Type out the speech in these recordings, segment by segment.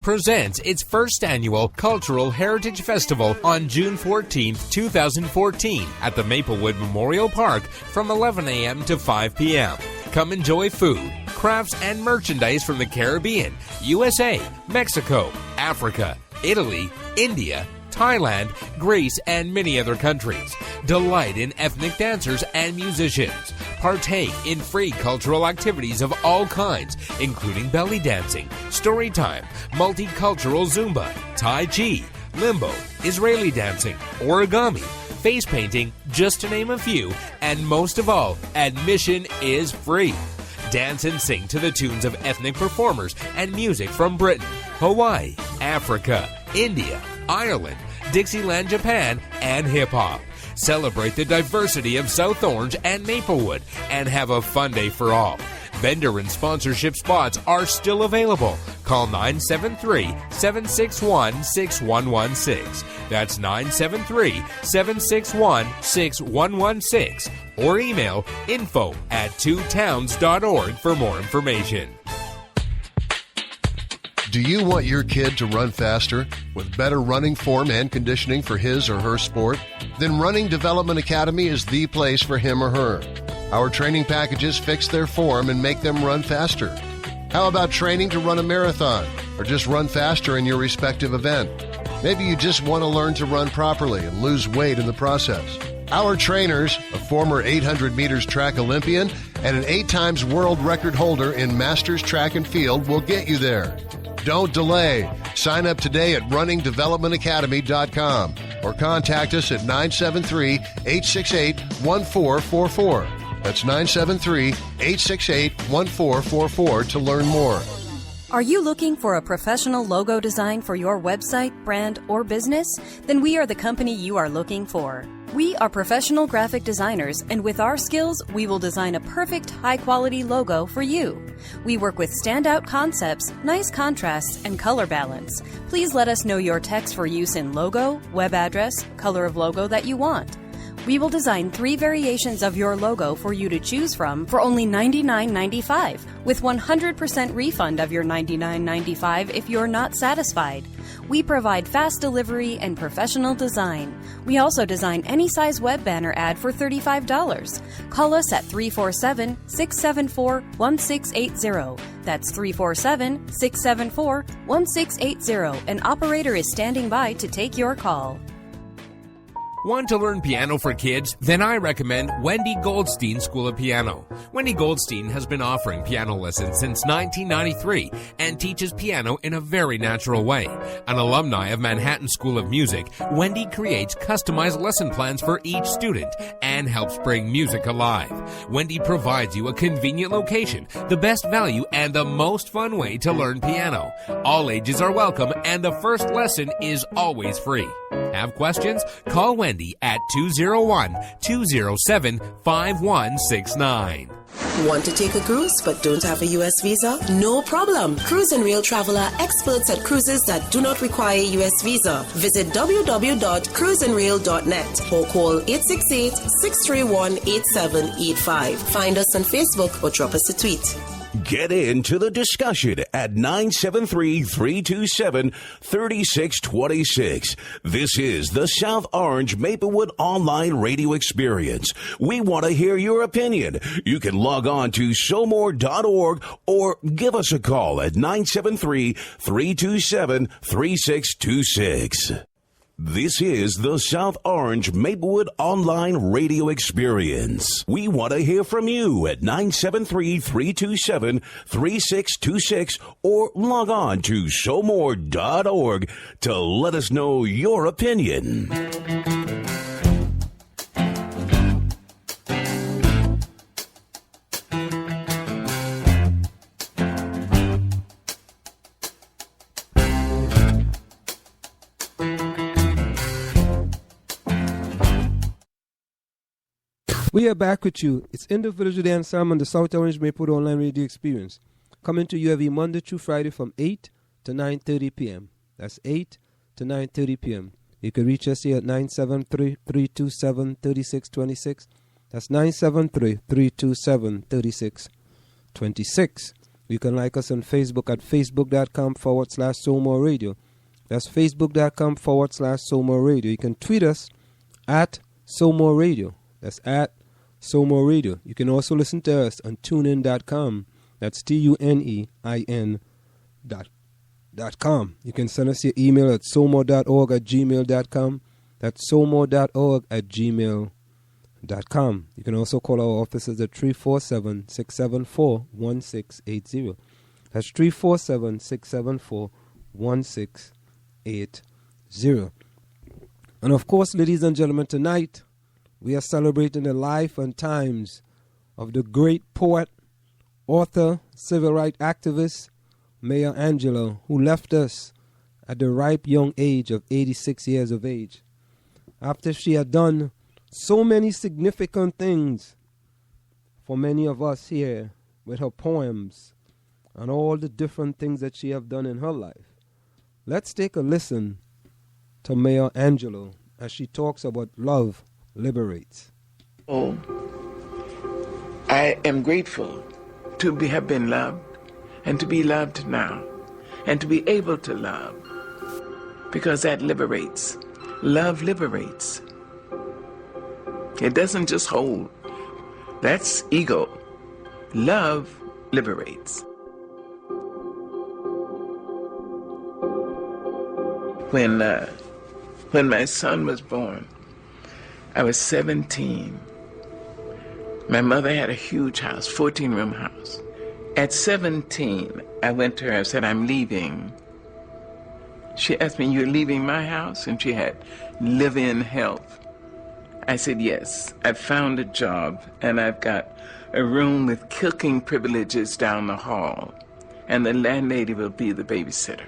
presents its first annual Cultural Heritage Festival on June 14, 2014 at the Maplewood Memorial Park from 11 a.m. to 5 p.m. Come enjoy food, crafts, and merchandise from the Caribbean, USA, Mexico, Africa, Italy, India, Thailand, Greece, and many other countries. Delight in ethnic dancers and musicians. Partake in free cultural activities of all kinds, including belly dancing, story time, multicultural Zumba, Tai Chi, Limbo, Israeli dancing, origami, face painting, just to name a few, and most of all, admission is free. Dance and sing to the tunes of ethnic performers and music from Britain, Hawaii, Africa, India, Ireland, Dixieland, Japan, and hip-hop. Celebrate the diversity of South Orange and Maplewood and have a fun day for all. Vendor and sponsorship spots are still available. Call 973-761-6116. That's 973-761-6116. Or email info@twotowns.org for more information. Do you want your kid to run faster with better running form and conditioning for his or her sport? Then Running Development Academy is the place for him or her. Our training packages fix their form and make them run faster. How about training to run a marathon or just run faster in your respective event? Maybe you just want to learn to run properly and lose weight in the process. Our trainers, a former 800 meters track Olympian and an 8 times world record holder in Masters Track and Field, will get you there. Don't delay. Sign up today at runningdevelopmentacademy.com or contact us at 973-868-1444. That's 973-868-1444 to learn more. Are you looking for a professional logo design for your website, brand, or business? Then we are the company you are looking for. We are professional graphic designers, and with our skills, we will design a perfect, high-quality logo for you. We work with standout concepts, nice contrasts, and color balance. Please let us know your text for use in logo, web address, color of logo that you want. We will design 3 variations of your logo for you to choose from for only $99.95, with 100% refund of your $99.95 if you're not satisfied. We provide fast delivery and professional design. We also design any size web banner ad for $35. Call us at 347-674-1680. That's 347-674-1680. An operator is standing by to take your call. Want to learn piano for kids? Then I recommend Wendy Goldstein School of Piano. Wendy Goldstein has been offering piano lessons since 1993 and teaches piano in a very natural way. An alumni of Manhattan School of Music, Wendy creates customized lesson plans for each student and helps bring music alive. Wendy provides you a convenient location, the best value, and the most fun way to learn piano. All ages are welcome and the first lesson is always free. Have questions? Call Wendy at 201-207-5169. Want to take a cruise but don't have a U.S. visa? No problem. Cruise and Rail Travel are experts at cruises that do not require a U.S. visa. Visit www.cruiseandrail.net or call 868-631-8785. Find us on Facebook or drop us a tweet. Get into the discussion at 973-327-3626. This is the South Orange Maplewood Online Radio Experience. We want to hear your opinion. You can log on to showmore.org or give us a call at 973-327-3626. This is the South Orange Maplewood Online Radio Experience. We want to hear from you at 973-327-3626 or log on to showmore.org to let us know your opinion. We are back with you. It's in the Village with Anselm on the South Orange Maplewood Online Radio Experience. Coming to you every Monday through Friday from 8 to 9:30 p.m. That's 8 to 9:30 p.m. You can reach us here at 973-327-3626. That's 973-327-3626. You can like us on Facebook at facebook.com/SoMore Radio. That's facebook.com/SoMore Radio. You can tweet us at SoMore Radio. That's at SoMore Radio. You can also listen to us on tunein.com. That's tunein.com. You can send us your email at somore.org@gmail.com. That's somore.org@gmail.com. You can also call our offices at 347-674-1680. That's 347-674-1680. And of course, ladies and gentlemen, tonight we are celebrating the life and times of the great poet, author, civil rights activist, Maya Angelou, who left us at the ripe young age of 86 years of age. After she had done so many significant things for many of us here with her poems and all the different things that she have done in her life. Let's take a listen to Maya Angelou as she talks about love liberates. Oh, I am grateful to have been loved and to be loved now and to be able to love, because that liberates. Love liberates. It doesn't just hold. That's ego. Love liberates. When my son was born, I was 17. My mother had a huge house, 14-room house. At 17, I went to her and said, I'm leaving. She asked me, you're leaving my house? And she had live-in health. I said, yes. I found a job, and I've got a room with cooking privileges down the hall, and the landlady will be the babysitter.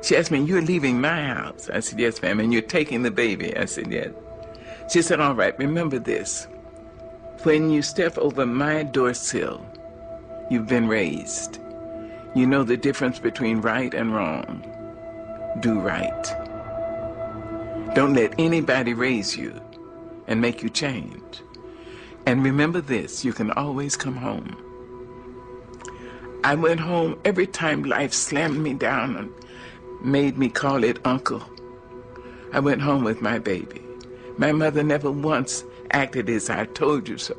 She asked me, you're leaving my house? I said, yes, ma'am. And you're taking the baby? I said, yes. She said, all right, remember this. When you step over my door sill, you've been raised. You know the difference between right and wrong. Do right. Don't let anybody raise you and make you change. And remember this, you can always come home. I went home every time life slammed me down and made me call it uncle. I went home with my baby. My mother never once acted as I told you so.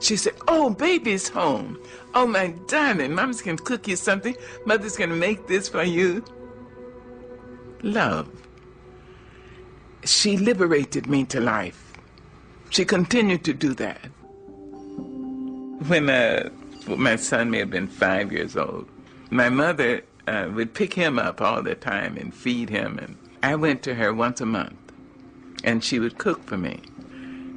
She said, oh, baby's home. Oh, my darling, Mama's going to cook you something. Mother's going to make this for you. Love. She liberated me to life. She continued to do that. When my son may have been 5 years old, my mother would pick him up all the time and feed him. And I went to her once a month, and she would cook for me.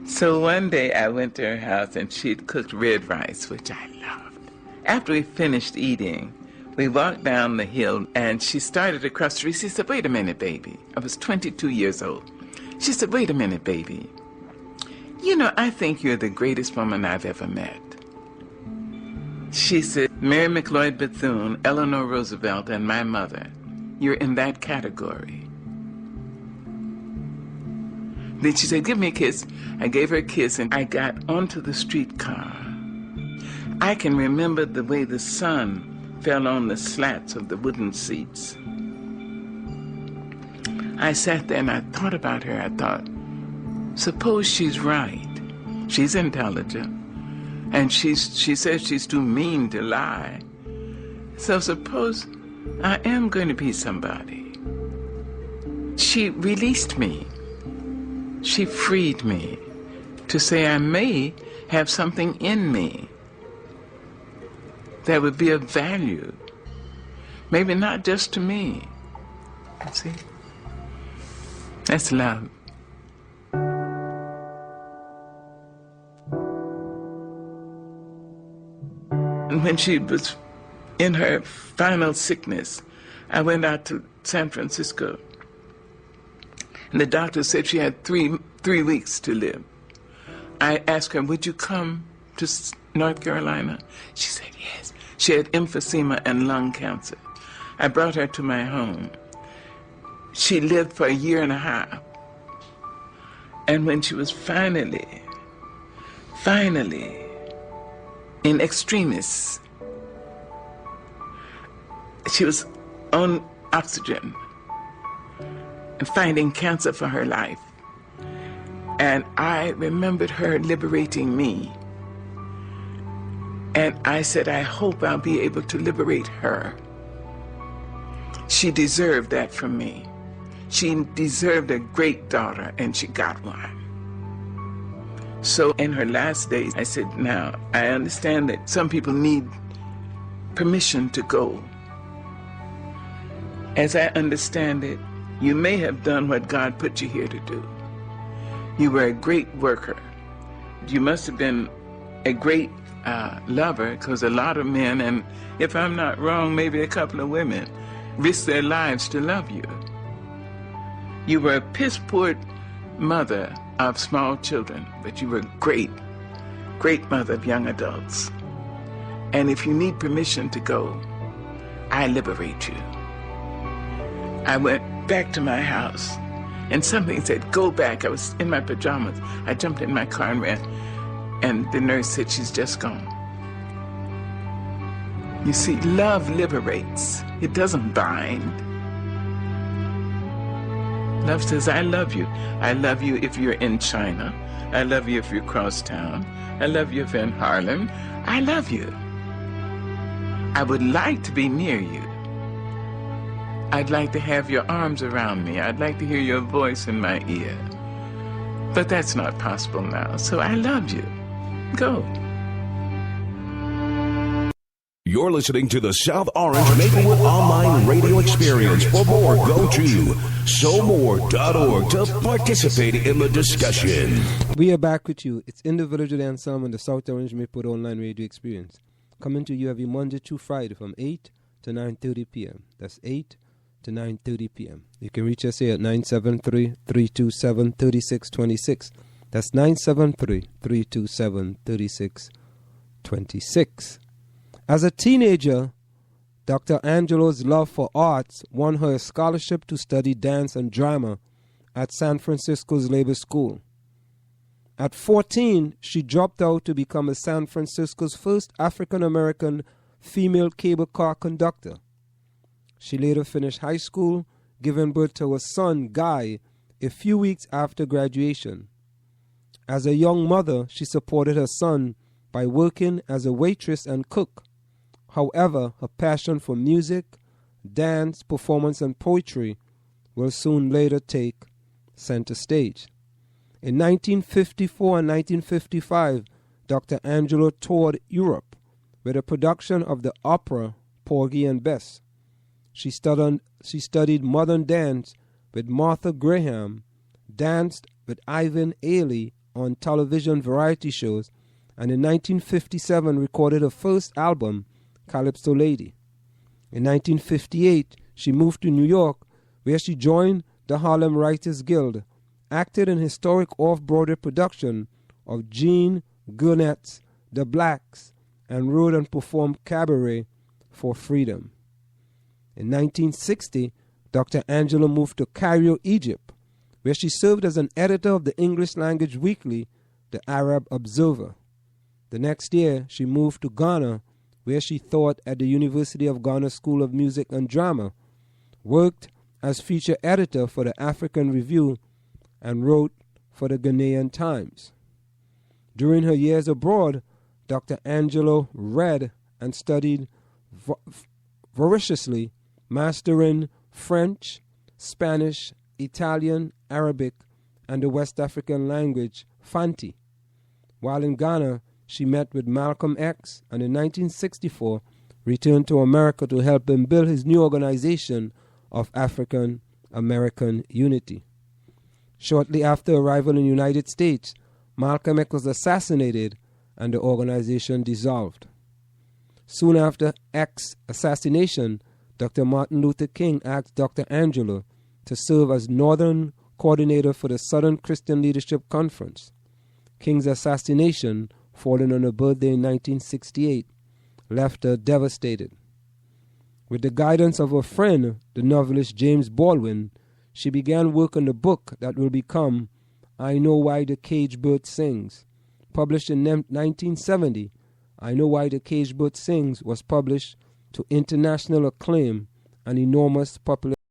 So one day I went to her house, and she'd cooked red rice, which I loved. After we finished eating, we walked down the hill, and she started across the street. She said, wait a minute, baby. I was 22 years old. She said, wait a minute, baby. You know, I think you're the greatest woman I've ever met. She said, Mary McLeod Bethune, Eleanor Roosevelt, and my mother, you're in that category. Then she said, give me a kiss. I gave her a kiss, and I got onto the streetcar. I can remember the way the sun fell on the slats of the wooden seats. I sat there and I thought about her. I thought, suppose she's right. She's intelligent. And she says she's too mean to lie. So suppose I am going to be somebody. She released me. She freed me to say I may have something in me that would be of value. Maybe not just to me. You see? That's love. And when she was in her final sickness, I went out to San Francisco. And the doctor said she had three weeks to live. I asked her, would you come to North Carolina? She said yes. She had emphysema and lung cancer. I brought her to my home. She lived for 1.5 years. And when she was finally, in extremis, She was on oxygen and fighting cancer for her life. And I remembered her liberating me. And I said, I hope I'll be able to liberate her. She deserved that from me. She deserved a great daughter, and she got one. So in her last days, I said, now, I understand that some people need permission to go. As I understand it, you may have done what God put you here to do. You were a great worker. You must have been a great lover, because a lot of men, and if I'm not wrong, maybe a couple of women, risk their lives to love you. You were a piss-poor mother of small children, but you were a great, great mother of young adults. And if you need permission to go, I liberate you. I went back to my house, and something said, go back. I was in my pajamas. I jumped in my car and ran, and the nurse said, she's just gone. You see, love liberates. It doesn't bind. Love says, I love you. I love you if you're in China. I love you if you're across town. I love you if you're in Harlem. I love you. I would like to be near you. I'd like to have your arms around me. I'd like to hear your voice in my ear. But that's not possible now. So I love you. Go. You're listening to the South Orange Maplewood Online Radio Experience. For more, go to SoMore.org to participate in the discussion. We are back with you. It's in the Village with Anselm and the South Orange Maplewood Online Radio Experience. Coming to you every Monday through Friday from 8 to 9:30 p.m. That's 8 to 9:30 p.m. You can reach us here at 973-327-3626. That's 973-327-3626. As a teenager, Dr. Angelo's love for arts won her a scholarship to study dance and drama at San Francisco's Labor School. At 14, she dropped out to become a San Francisco's first African-American female cable car conductor. She later finished high school, giving birth to a son, Guy, a few weeks after graduation. As a young mother, she supported her son by working as a waitress and cook. However, her passion for music, dance, performance, and poetry will soon later take center stage. In 1954 and 1955, Dr. Angelo toured Europe with a production of the opera Porgy and Bess. She studied modern dance with Martha Graham, danced with Ivan Ailey on television variety shows, and in 1957 recorded her first album, Calypso Lady. In 1958, she moved to New York, where she joined the Harlem Writers Guild, acted in historic off-Broadway production of Jean Gurnet's The Blacks, and wrote and performed Cabaret for Freedom. In 1960, Dr. Angela moved to Cairo, Egypt, where she served as an editor of the English-language weekly, The Arab Observer. The next year, she moved to Ghana, where she taught at the University of Ghana School of Music and Drama, worked as feature editor for the African Review, and wrote for the Ghanaian Times. During her years abroad, Dr. Angelo read and studied voraciously, mastering French, Spanish, Italian, Arabic, and the West African language, Fanti. While in Ghana, she met with Malcolm X and in 1964 returned to America to help him build his new organization of African American Unity. Shortly after arrival in the United States, Malcolm X was assassinated and the organization dissolved. Soon after X's assassination, Dr. Martin Luther King asked Dr. Angelo to serve as Northern Coordinator for the Southern Christian Leadership Conference. King's assassination, falling on her birthday in 1968, left her devastated. With the guidance of her friend, the novelist James Baldwin, she began work on the book that will become I Know Why the Caged Bird Sings. Published in 1970, I Know Why the Caged Bird Sings was published to international acclaim and enormous popularity.